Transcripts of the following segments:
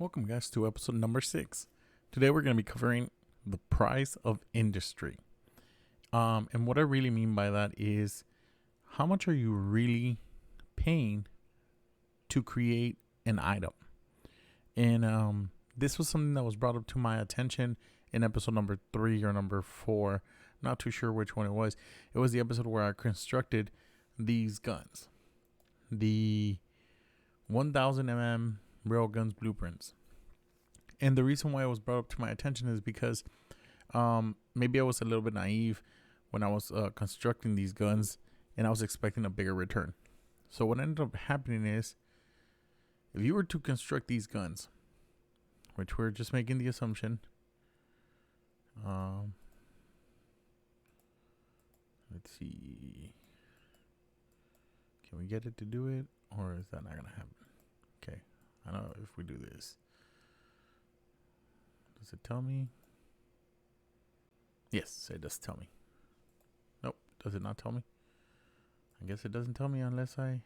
Welcome, guys, to episode number 6. Today, we're going to be covering the price of industry. And what I really mean by that is how much are you really paying to create an item? And this was something that was brought up to my attention in episode number 3 or number 4. Not too sure which one it was. It was the episode where I constructed these guns, the 1000 railguns blueprints. And the reason why it was brought up to my attention is because maybe I was a little bit naive when I was constructing these guns, and I was expecting a bigger return. So what ended up happening is, if you were to construct these guns, which we're just making the assumption, let's see, can we get it to do it, or is that not gonna happen? Okay, I don't know if we do this. Does it tell me? Yes, it does tell me. Nope, does it not tell me? I guess it doesn't tell me unless I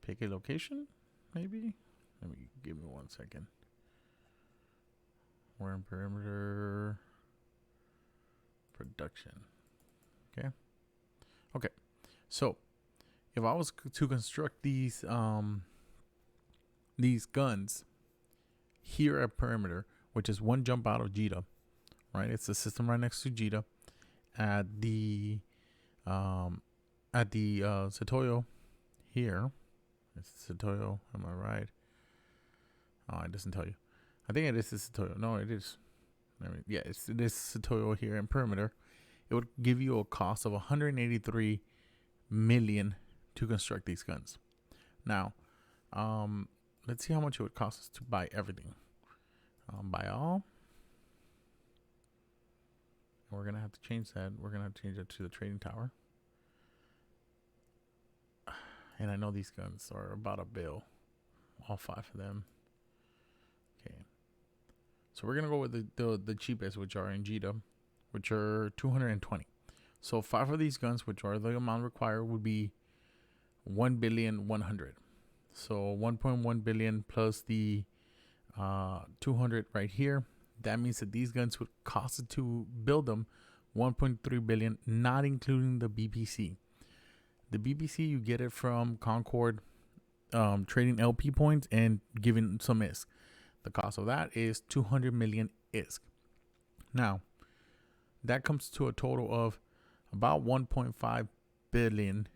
pick a location, maybe? Give me 1 second. We're in perimeter production. Okay. So if I was to construct these guns here at perimeter, which is one jump out of JITA, right? It's the system right next to JITA at the Satoyo here. It's Satoyo, am I right? Oh, it doesn't tell you. I think it is the Satoyo. No, it is. It is Satoyo here in perimeter. It would give you a cost of 183 million to construct these guns. Now, let's see how much it would cost us to buy everything. Buy all. We're gonna have to change that. We're gonna have to change it to the trading tower. And I know these guns are about $1 billion, all 5 of them. Okay, so we're gonna go with the cheapest, which are in JITA, which are 220. So 5 of these guns, which are the amount required, would be 1,100,000,000. So 1.1 billion plus the 200 right here. That means that these guns would cost it to build them 1.3 billion, not including the BPC. The BPC, you get it from Concord, trading LP points and giving some ISK. The cost of that is 200 million ISK. Now, that comes to a total of about 1.5 billion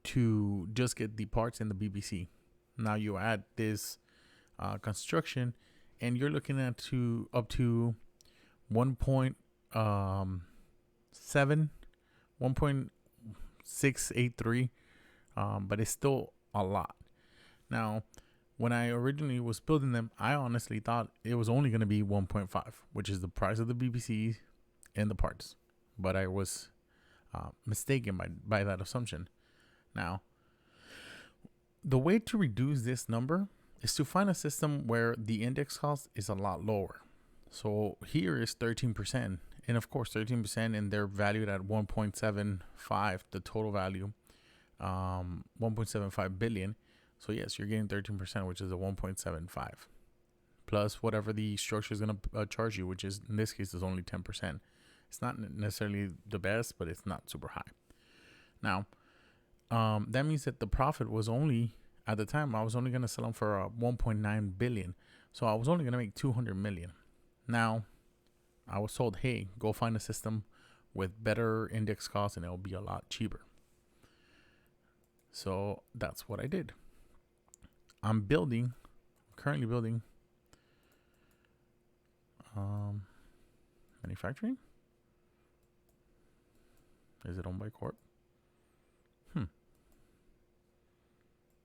to just get the parts in the BBC. Now you add this construction, and you're looking at up to 1.683, but it's still a lot. Now, when I originally was building them, I honestly thought it was only going to be 1.5, which is the price of the BBC and the parts. But I was mistaken by that assumption. Now, the way to reduce this number is to find a system where the index cost is a lot lower. So here is 13%. And of course, 13%, and they're valued at 1.75, the total value, 1.75 billion. So yes, you're getting 13%, which is a 1.75, plus whatever the structure is going to charge you, which is, in this case, is only 10%. It's not necessarily the best, but it's not super high. Now, that means that the profit was only, at the time, I was only going to sell them for 1.9 billion. So I was only going to make 200 million. Now, I was told, hey, go find a system with better index costs and it'll be a lot cheaper. So that's what I did. I'm currently building manufacturing. Is it owned by Corp?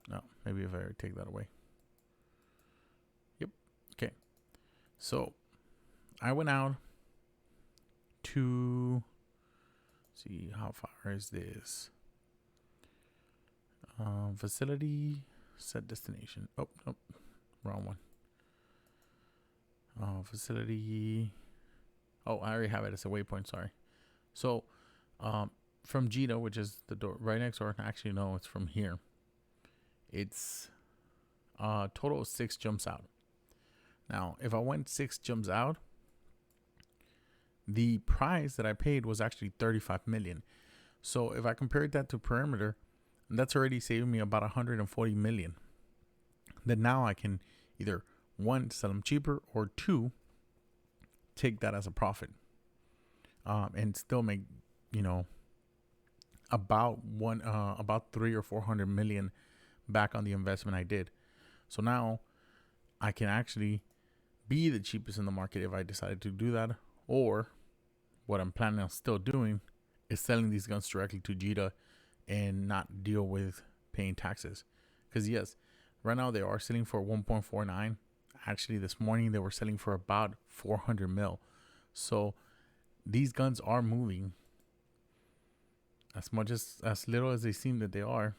No, maybe if I take that away. Yep. Okay. So I went out to see how far is this. Facility, set destination. Oh, nope. Wrong one. Facility. Oh, I already have it as a waypoint. Sorry. So, from JITA, which is the door right next door. Actually, no, it's from here. It's total of 6 jumps out. Now, if I went 6 jumps out, the price that I paid was actually 35 million. So if I compared that to Perimeter, that's already saving me about 140 million. Then now I can either one, sell them cheaper, or two, take that as a profit, and still make, about about 300 or 400 million back on the investment I did. So now I can actually be the cheapest in the market if I decided to do that. Or what I'm planning on still doing is selling these guns directly to JITA and not deal with paying taxes. Because yes, right now they are selling for 1.49. Actually, this morning they were selling for about 400 mil. So these guns are moving. As little as they seem that they are,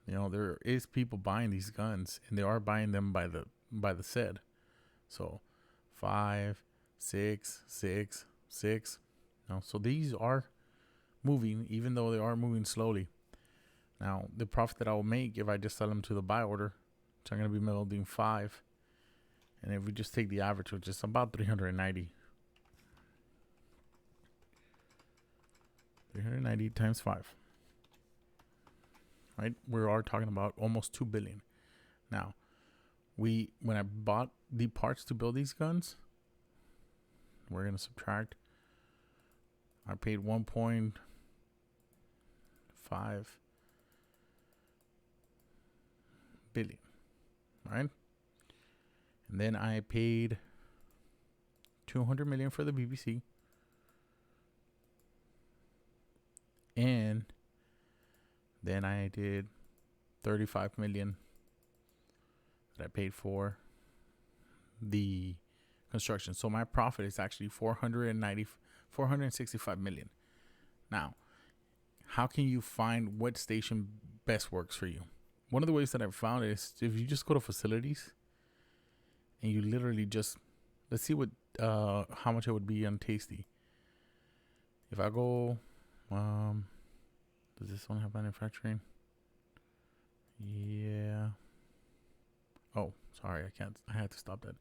there is people buying these guns, and they are buying them by the said. So 5, 6, 6, 6. So these are moving, even though they are moving slowly. Now, the profit that I will make if I just sell them to the buy order, which I'm going to be building 5. And if we just take the average, which is about 390. 390 times 5. Right? We are talking about almost 2 billion. Now, when I bought the parts to build these guns, we're going to subtract. I paid 1.5 billion. Right? And then I paid 200 million for the BBC. And then I did 35 million that I paid for the construction. So my profit is actually 465 million. Now, how can you find what station best works for you? One of the ways that I've found is if you just go to facilities and you literally just, let's see what how much it would be on Tasty. If I go, does this one have manufacturing? Yeah. Oh, sorry, I can't. I had to stop that.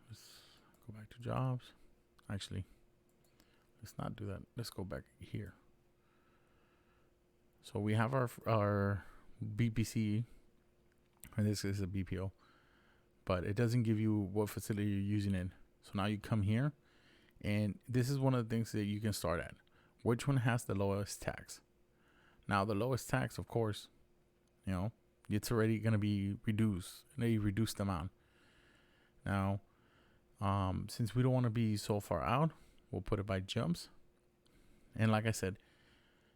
Let's go back to jobs. Actually, let's not do that. Let's go back here. So we have our BPC, and this is a BPO, but it doesn't give you what facility you're using it. So now you come here, and this is one of the things that you can start at. Which one has the lowest tax? Now, the lowest tax, of course, it's already going to be reduced. They reduce the amount. Now, since we don't want to be so far out, we'll put it by jumps. And like I said,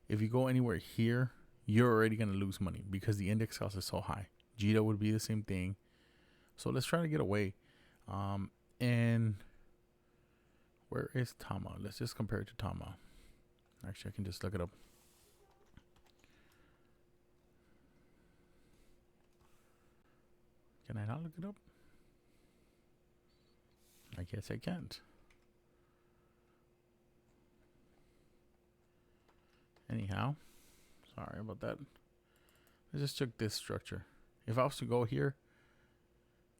if you go anywhere here, you're already going to lose money because the index cost is so high. JITA would be the same thing. So let's try to get away. And where is Tama? Let's just compare it to Tama. Actually, I can just look it up. Can I not look it up? I guess I can't. Anyhow, sorry about that. Let's just check this structure. If I was to go here,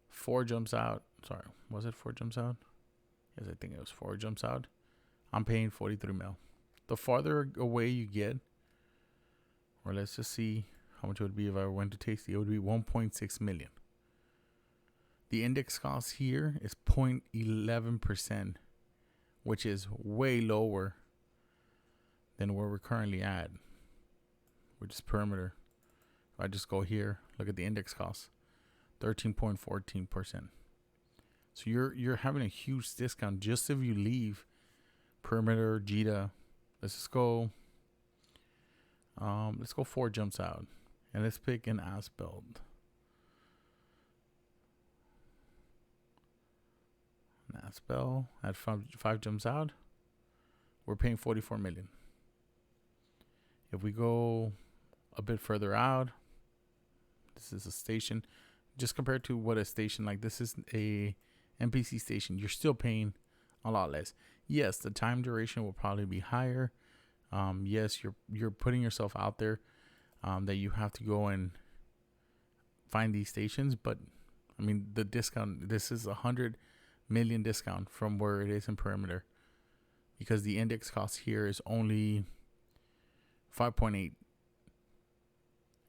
4 jumps out. Sorry, was it 4 jumps out? Yes, I think it was 4 jumps out. I'm paying 43 mil. The farther away you get, or let's just see how much it would be if I went to Tasty, it would be 1.6 million. The index cost here is 0.11%, which is way lower than where we're currently at, which is Perimeter. If I just go here, look at the index cost, 13.14%. So you're having a huge discount just if you leave Perimeter, JITA. Let's just go. Let's go 4 jumps out, and let's pick an Asbelt. An Asbelt at 5 jumps out. We're paying 44 million. If we go a bit further out, this is a station. Just compared to what a station like this is, a NPC station, you're still paying a lot less. Yes, the time duration will probably be higher. Yes, you're putting yourself out there, that you have to go and find these stations, but I mean the discount. This is 100 million discount from where it is in Perimeter, because the index cost here is only 5.8.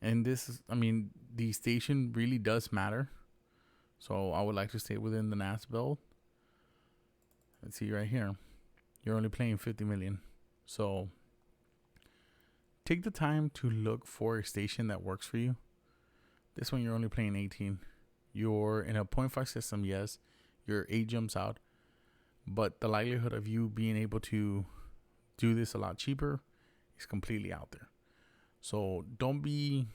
And this is, I mean, the station really does matter. So I would like to stay within the NAS build. Let's see right here. You're only paying 50 million. So take the time to look for a station that works for you. This one you're only playing 18. You're in a 0.5 system, yes. Your 8 jumps out. But the likelihood of you being able to do this a lot cheaper is completely out there. So don't be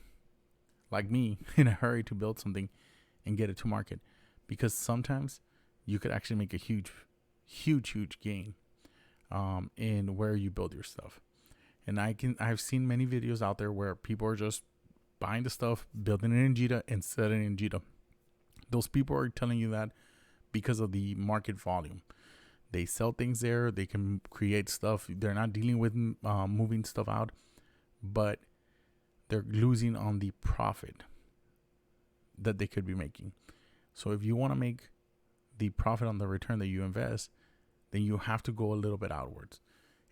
like me in a hurry to build something and get it to market, because sometimes you could actually make a huge gain in where you build your stuff. And I've seen many videos out there where people are just buying the stuff, building it in Jita and selling it in Jita. Those people are telling you that because of the market volume. They sell things there. They can create stuff. They're not dealing with moving stuff out, but they're losing on the profit that they could be making. So if you want to make the profit on the return that you invest, then you have to go a little bit outwards.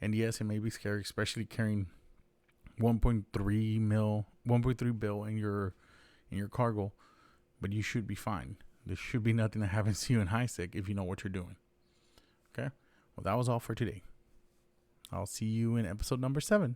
And yes, it may be scary, especially carrying 1.3 bill in your cargo, but you should be fine. There should be nothing that happens to you in HiSec if you know what you're doing. Okay? Well, that was all for today. I'll see you in episode number 7.